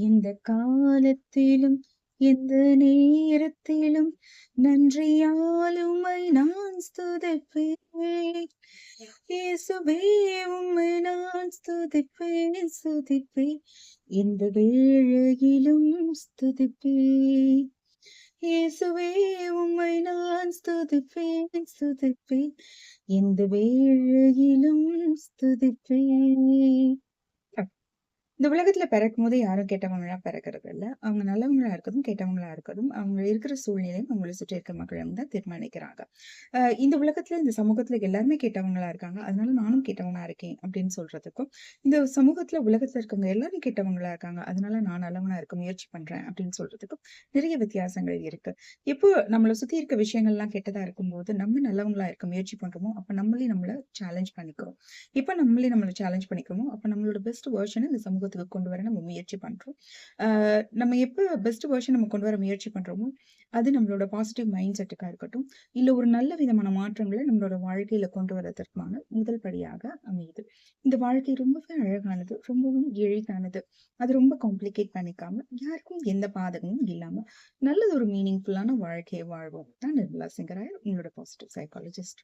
எந்த காலத்திலும் எந்த நேரத்திலும் நன்றியால் உம்மை நான் ஸ்துதிப்பேன். இயேசுவே உம்மை நான் ஸ்துதிப்பேன் ஸ்துதிப்பேன். எந்த வேளையிலும் ஸ்துதிப்பேன். இயேசுவே உம்மை நான் ஸ்துதிப்பேன் ஸ்துதிப்பேன். எந்த வேளையிலும் ஸ்துதிப்பேன். இந்த உலகத்துல பிறக்கும்போது யாரும் கெட்டவங்களா பிறக்கிறது இல்ல. அவங்க நல்லவங்களா இருக்கதும், கெட்டவங்களா இருக்கதும், அவங்க இருக்கிற சூழ்நிலையும், அவங்கள சுற்றி இருக்க மக்களும் தான் தீர்மானிக்கிறாங்க. இந்த உலகத்துல, இந்த சமூகத்துல எல்லாருமே கெட்டவங்களா இருக்காங்க. அதனால நானும் கெட்டவனா இருக்கேன் அப்படின்னு சொல்றதுக்கும், இந்த சமூகத்துல, உலகத்துல இருக்கவங்க எல்லாரும் கெட்டவங்களா இருக்காங்க. அதனால நான் நல்லவனா இருக்க முயற்சி பண்றேன் அப்படின்னு சொல்றதுக்கும் நிறைய வித்தியாசங்கள் இருக்கு. எப்போ நம்மள சுத்தி இருக்க விஷயங்கள்லாம் கெட்டதா இருக்கும்போது, நம்ம நல்லவங்களா இருக்க முயற்சி பண்றோமோ, அப்ப நம்மளே நம்மள சேலஞ்ச் பண்ணிக்கிறோம். எப்ப நம்மளே நம்மள சேலஞ்ச் பண்ணிக்கிறோமோ, அப்ப நம்மளோட பெஸ்ட் வெர்ஷன இந்த சமூகத்துக்கு கொண்டு வர நம்ம முயற்சி பண்றோம். ஆ நம்ம எப்ப பெஸ்ட் வெர்ஷன் நம்ம கொண்டு வர முயற்சி பண்றோமோ, அது நம்மளோட பாசிட்டிவ் மைண்ட் செட்டுக்கா இருக்கட்டும், இல்ல ஒரு நல்ல விதமான மாற்றங்கள நம்மளோட வாழ்க்கையில கொண்டு வரதற்கான முதல் படியாக அமையுது. இந்த வாழ்க்கை ரொம்பவே அழகானது, ரொம்பவும் எளிதானது. அது ரொம்ப காம்ப்ளிகேட் பண்ணிக்காம, யாருக்கும் எந்த பாதகமும் இல்லாம, நல்லது ஒரு மீனிங்ஃபுல்லான வாழ்க்கைய வாழ்வோம். நான் நிர்மலா சிங்கராயர், உங்களோட பாசிட்டிவ் சைக்காலஜிஸ்ட்.